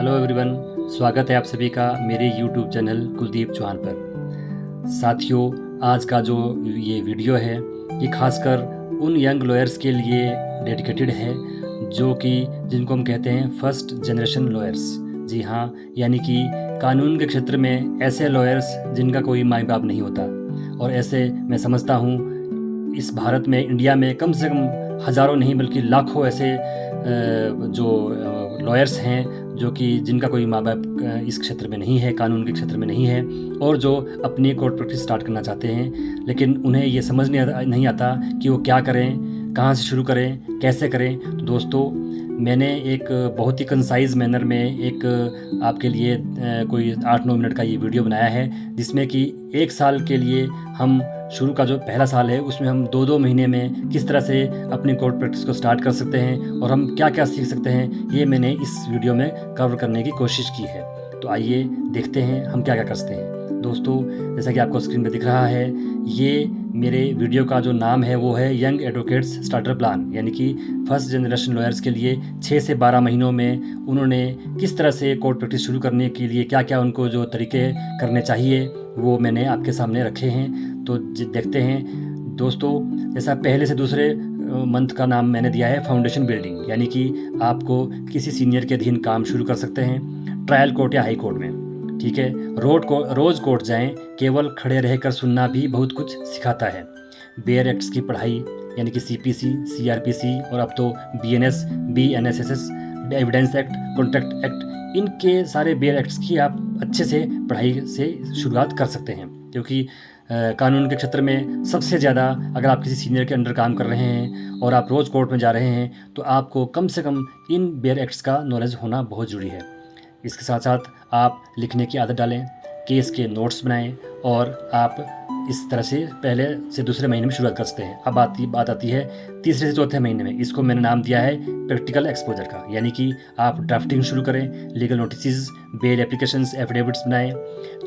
Hello everyone, स्वागत है आप सभी का मेरे यूट्यूब चैनल कुलदीप चौहान पर। साथियों, आज का जो ये वीडियो है ये खासकर उन यंग लॉयर्स के लिए डेडिकेटेड है जो कि जिनको हम कहते हैं फर्स्ट जनरेशन लॉयर्स। जी हाँ, यानी कि कानून के क्षेत्र में ऐसे लॉयर्स जिनका कोई माँ बाप नहीं होता। और ऐसे मैं समझता हूँ इस भारत में, इंडिया में कम से कम हज़ारों नहीं बल्कि लाखों ऐसे जो लॉयर्स हैं जो कि जिनका कोई माँ बाप इस क्षेत्र में नहीं है, कानून के क्षेत्र में नहीं है, और जो अपनी कोर्ट प्रैक्टिस स्टार्ट करना चाहते हैं, लेकिन उन्हें ये समझ नहीं आता कि वो क्या करें, कहाँ से शुरू करें, कैसे करें। तो दोस्तों, मैंने एक बहुत ही कंसाइज मैनर में एक आपके लिए कोई 8-9 मिनट का ये वीडियो बनाया है, जिसमें कि 1 साल के लिए हम शुरू का जो पहला साल है उसमें हम 2-2 महीने में किस तरह से अपनी कोर्ट प्रैक्टिस को स्टार्ट कर सकते हैं और हम क्या क्या सीख सकते हैं, ये मैंने इस वीडियो में कवर करने की कोशिश की है। तो आइए देखते हैं हम क्या क्या कर सकते हैं। दोस्तों, जैसा कि आपको स्क्रीन पर दिख रहा है, ये मेरे वीडियो का जो नाम है वो है यंग एडवोकेट्स स्टार्टर प्लान, यानी कि फर्स्ट जनरेशन लॉयर्स के लिए 6 से 12 महीनों में उन्होंने किस तरह से कोर्ट प्रैक्टिस शुरू करने के लिए क्या क्या उनको जो तरीके करने चाहिए वो मैंने आपके सामने रखे हैं। तो देखते हैं दोस्तों। जैसा पहले से दूसरे मंथ का नाम मैंने दिया है फाउंडेशन बिल्डिंग, यानी कि आपको किसी सीनियर के अधीन काम शुरू कर सकते हैं ट्रायल कोर्ट या हाई कोर्ट में। ठीक है, रोज़ कोर्ट जाएं, केवल खड़े रहकर सुनना भी बहुत कुछ सिखाता है। बेयर एक्ट्स की पढ़ाई, यानी कि CPC, CRPC और अब तो BNS, BNSS, evidence act, contract act, इनके सारे बेयर एक्ट्स की आप अच्छे से पढ़ाई से शुरुआत कर सकते हैं। क्योंकि कानून के क्षेत्र में सबसे ज़्यादा अगर आप किसी सीनियर के अंडर काम कर रहे हैं और आप रोज़ कोर्ट में जा रहे हैं तो आपको कम से कम इन बेयर एक्ट्स का नॉलेज होना बहुत ज़रूरी है। इसके साथ साथ आप लिखने की आदत डालें, केस के नोट्स बनाएं और आप इस तरह से पहले से दूसरे महीने में शुरुआत कर सकते हैं। अब बात आती है तीसरे से चौथे महीने में। इसको मैंने नाम दिया है प्रैक्टिकल एक्सपोजर का, यानी कि आप ड्राफ्टिंग शुरू करें, legal notice, bail applications, affidavits बनाएं,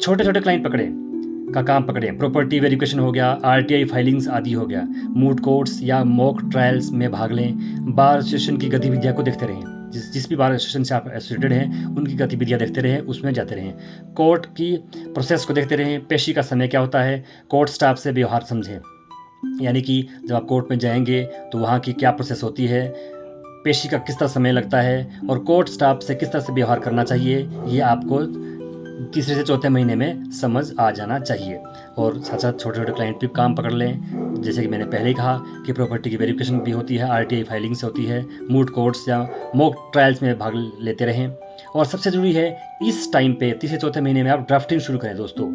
छोटे छोटे क्लाइंट का काम पकड़ें। प्रॉपर्टी वेरिफिकेशन हो गया, RTI फाइलिंग्स आदि हो गया, मूट कोर्ट्स या मॉक ट्रायल्स में भाग लें, बार एसोसिएशन की गतिविधियाँ को देखते रहें। जिस भी बार एसोसिएशन से आप एसोसिएटेड हैं उनकी गतिविधियाँ देखते रहें, उसमें जाते रहें। कोर्ट की प्रोसेस को देखते रहें, पेशी का समय क्या होता है, कोर्ट स्टाफ से व्यवहार समझें, यानी कि जब आप कोर्ट में जाएंगे तो वहाँ की क्या प्रोसेस होती है, पेशी का किस तरह समय लगता है और कोर्ट स्टाफ से किस तरह से व्यवहार करना चाहिए, ये आपको तीसरे से चौथे महीने में समझ आ जाना चाहिए। और साथ साथ छोटे छोटे क्लाइंट भी काम पकड़ लें, जैसे कि मैंने पहले ही कहा कि प्रॉपर्टी की वेरिफिकेशन भी होती है, RTI फाइलिंग्स होती है, मूट कोर्ट्स या मॉक ट्रायल्स में भाग लेते रहें। और सबसे ज़रूरी है इस टाइम पे तीसरे चौथे महीने में आप ड्राफ्टिंग शुरू करें। दोस्तों,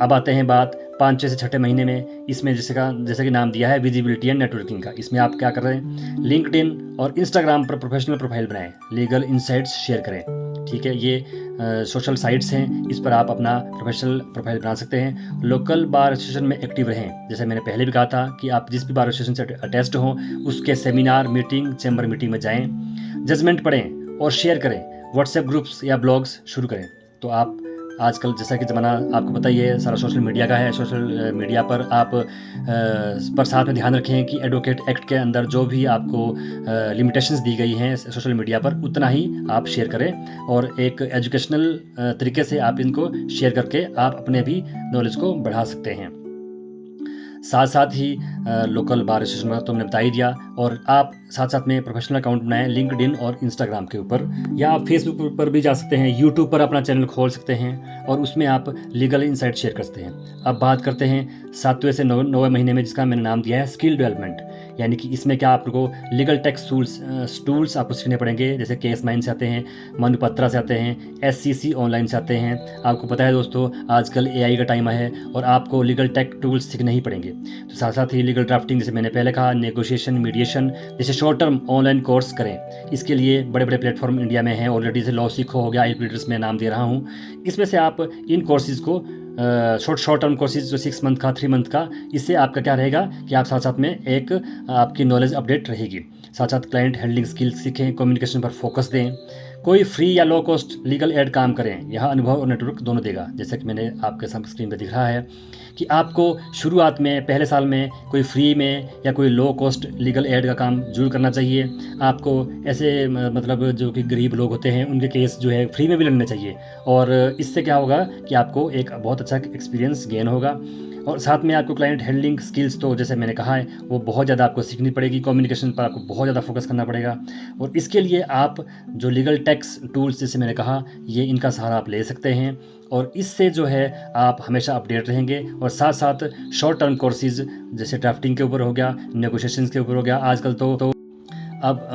अब आते हैं बात 5 से 6 महीने में। इसमें जैसे कि नाम दिया है विजिबिलिटी एंड नेटवर्किंग का। इसमें आप क्या कर रहे हैं, लिंक्डइन और इंस्टाग्राम पर प्रोफेशनल प्रोफाइल बनाएं, लीगल इनसाइट्स शेयर करें। ठीक है, ये सोशल साइट्स हैं, इस पर आप अपना प्रोफेशनल प्रोफाइल बना सकते हैं। लोकल बार एसोसिएशन में एक्टिव रहें। जैसे मैंने पहले भी कहा था कि आप जिस भी बार एसोसिएशन से अटैच्ड हों उसके सेमिनार, मीटिंग, चैम्बर मीटिंग में जाएं, जजमेंट पढ़ें और शेयर करें, व्हाट्सएप ग्रुप्स या ब्लॉग्स शुरू करें। तो आप आजकल जैसा कि ज़माना आपको पता ही है सारा सोशल मीडिया का है, सोशल मीडिया पर आप पर साथ में ध्यान रखें कि एडवोकेट एक्ट के अंदर जो भी आपको लिमिटेशंस दी गई हैं सोशल मीडिया पर उतना ही आप शेयर करें और एक एजुकेशनल तरीके से आप इनको शेयर करके आप अपने भी नॉलेज को बढ़ा सकते हैं। साथ साथ ही लोकल बार एसोसिएशन का तो मैंने बता ही दिया। और आप साथ साथ में प्रोफेशनल अकाउंट बनाएं लिंक्डइन और इंस्टाग्राम के ऊपर, या आप फेसबुक पर भी जा सकते हैं, यूट्यूब पर अपना चैनल खोल सकते हैं और उसमें आप लीगल इनसाइट शेयर कर सकते हैं। अब बात करते हैं 7वें से 9वें महीने में, जिसका मैंने नाम दिया है स्किल डेवलपमेंट, यानी कि इसमें क्या आपको लीगल टेक्स टूल्स आपको सीखने पड़ेंगे। जैसे केस माइन से आते हैं, मनुपत्रा से आते हैं, SCC ऑनलाइन से आते हैं। आपको पता है दोस्तों आजकल AI का टाइम है और आपको लीगल टेक टूल्स सीखने ही पड़ेंगे। तो साथ साथ ही लीगल ड्राफ्टिंग, जैसे मैंने पहले कहा, नेगोशिएशन, मीडिएशन जैसे शॉर्ट टर्म ऑनलाइन कोर्स करें। इसके लिए बड़े बड़े प्लेटफॉर्म इंडिया में हैं ऑलरेडी, जैसे लॉ सीखो हो गया, IELTS में नाम दे रहा हूँ। इसमें से आप इन कोर्सेज़ को शॉर्ट टर्म कोर्सेज जो 6 मंथ का, 3 मंथ का, इससे आपका क्या रहेगा कि आप साथ साथ में एक आपकी नॉलेज अपडेट रहेगी। साथ साथ क्लाइंट हैंडलिंग स्किल्स सीखें, कम्युनिकेशन पर फोकस दें, कोई फ्री या लो कॉस्ट लीगल एड काम करें, यह अनुभव और नेटवर्क दोनों देगा। जैसे कि मैंने आपके सामने स्क्रीन पर दिख रहा है कि आपको शुरुआत में पहले साल में कोई फ्री में या कोई लो कॉस्ट लीगल एड का काम जरूर करना चाहिए। आपको ऐसे मतलब जो कि गरीब लोग होते हैं उनके केस जो है फ्री में भी लड़ने चाहिए, और इससे क्या होगा कि आपको एक बहुत अच्छा एक्सपीरियंस गेन होगा। और साथ में आपको क्लाइंट हैंडलिंग स्किल्स, तो जैसे मैंने कहा है, वो बहुत ज़्यादा आपको सीखनी पड़ेगी। कम्युनिकेशन पर आपको बहुत ज़्यादा फोकस करना पड़ेगा, और इसके लिए आप जो लीगल टैक्स टूल्स जैसे मैंने कहा, ये इनका सहारा आप ले सकते हैं। और इससे जो है आप हमेशा अपडेट रहेंगे। और साथ साथ शॉर्ट टर्म कोर्सेज जैसे ड्राफ्टिंग के ऊपर हो गया, नेगोशिएशंस के ऊपर हो गया, आजकल तो अब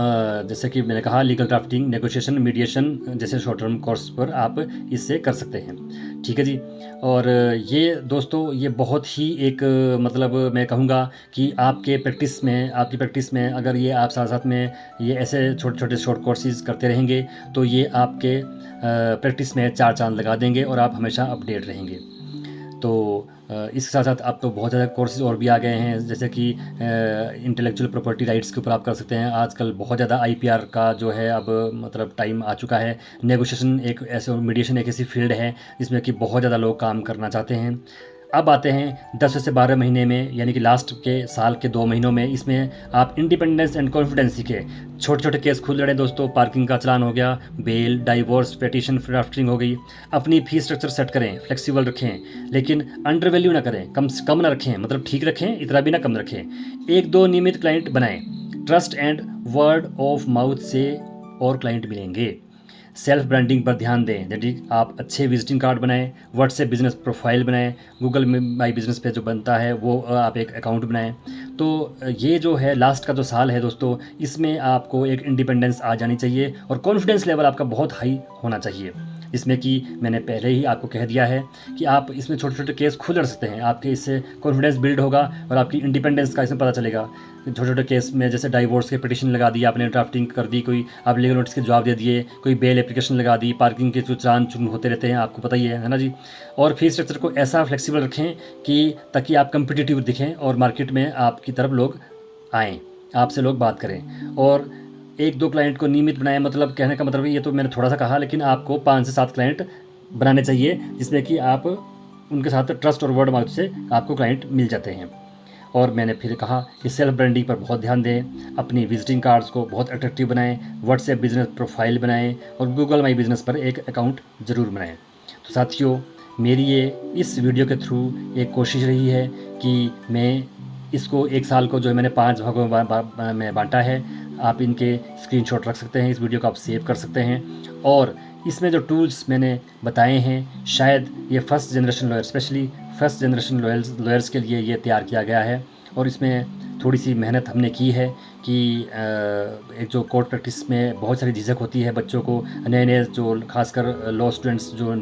जैसे कि मैंने कहा लीगल ड्राफ्टिंग, नेगोशिएशन, मीडिएशन जैसे शॉर्ट टर्म कोर्स पर आप इससे कर सकते हैं। ठीक है जी। और ये दोस्तों ये बहुत ही एक मतलब मैं कहूँगा कि आपकी प्रैक्टिस में अगर ये आप साथ साथ में ये ऐसे छोटे छोटे शॉर्ट कोर्सेज करते रहेंगे तो ये आपके प्रैक्टिस में 4 चांद लगा देंगे और आप हमेशा अपडेट रहेंगे। तो इसके साथ साथ अब तो बहुत ज़्यादा कोर्सेज और भी आ गए हैं, जैसे कि इंटेलेक्चुअल प्रॉपर्टी राइट्स के ऊपर आप कर सकते हैं। आजकल बहुत ज़्यादा आईपीआर का जो है अब मतलब टाइम आ चुका है। नेगोशिएशन एक ऐसे, मीडिएशन एक ऐसी फील्ड है जिसमें कि बहुत ज़्यादा लोग काम करना चाहते हैं। अब आते हैं 10 से 12 महीने में, यानी कि लास्ट के साल के 2 महीनों में, इसमें आप इंडिपेंडेंस एंड कॉन्फिडेंस सीखे। छोटे छोटे केस खुद लड़े दोस्तों, पार्किंग का चालान हो गया, बेल, डाइवोर्स पिटीशन, ड्राफ्टिंग हो गई। अपनी फीस स्ट्रक्चर सेट करें, फ्लेक्सिबल रखें, लेकिन अंडर वैल्यू ना करें, कम ना रखें, मतलब ठीक रखें, इतना भी ना कम रखें। 1-2 नियमित क्लाइंट बनाएं, trust and word of mouth से और क्लाइंट मिलेंगे। सेल्फ ब्रांडिंग पर ध्यान दें, यदि आप अच्छे विजिटिंग कार्ड बनाएं, व्हाट्सएप बिजनेस प्रोफाइल बनाएं, गूगल में माई बिजनेस पे जो बनता है वो आप एक अकाउंट बनाएं। तो ये जो है लास्ट का जो साल है दोस्तों, इसमें आपको एक इंडिपेंडेंस आ जानी चाहिए और कॉन्फिडेंस लेवल आपका बहुत हाई होना चाहिए। इसमें कि मैंने पहले ही आपको कह दिया है कि आप इसमें छोटे छोटे केस खुद लड़ सकते हैं, आपके इससे कॉन्फिडेंस बिल्ड होगा और आपकी इंडिपेंडेंस का इसमें पता चलेगा। छोटे छोटे केस में जैसे डाइवोर्स के पिटीशन लगा दी आपने, ड्राफ्टिंग कर दी, कोई आप लीगल नोटिस के जवाब दे दिए, कोई बेल एप्लीकेशन लगा दी, पार्किंग के जो चालान चुन होते रहते हैं आपको पता ही है ना जी। और फीस स्ट्रक्चर को ऐसा फ्लेक्सिबल रखें कि ताकि आप कंपिटिटिव दिखें और मार्केट में आपकी तरफ लोग आएँ, आपसे लोग बात करें। और 1-2 क्लाइंट को नियमित बनाएं, मतलब कहने का मतलब ये तो मैंने थोड़ा सा कहा, लेकिन आपको 5 से 7 क्लाइंट बनाने चाहिए जिसमें कि आप उनके साथ ट्रस्ट और वर्ड माउथ से आपको क्लाइंट मिल जाते हैं। और मैंने फिर कहा कि सेल्फ ब्रांडिंग पर बहुत ध्यान दें, अपनी विजिटिंग कार्ड्स को बहुत अट्रैक्टिव बनाएं, व्हाट्सएप बिजनेस प्रोफाइल बनाएं और गूगल माई बिजनेस पर एक अकाउंट ज़रूर बनाएं। तो साथियों, मेरी ये इस वीडियो के थ्रू एक कोशिश रही है कि मैं इसको 1 साल को जो है मैंने 5 भागों में बांटा है। आप इनके स्क्रीनशॉट रख सकते हैं, इस वीडियो को आप सेव कर सकते हैं। और इसमें जो टूल्स मैंने बताए हैं, शायद ये first generation lawyer, specially first generation lawyers के लिए ये तैयार किया गया है। और इसमें थोड़ी सी मेहनत हमने की है कि एक जो कोर्ट प्रैक्टिस में बहुत सारी झिझक होती है बच्चों को, नए नए जो खासकर लॉ स्टूडेंट्स जो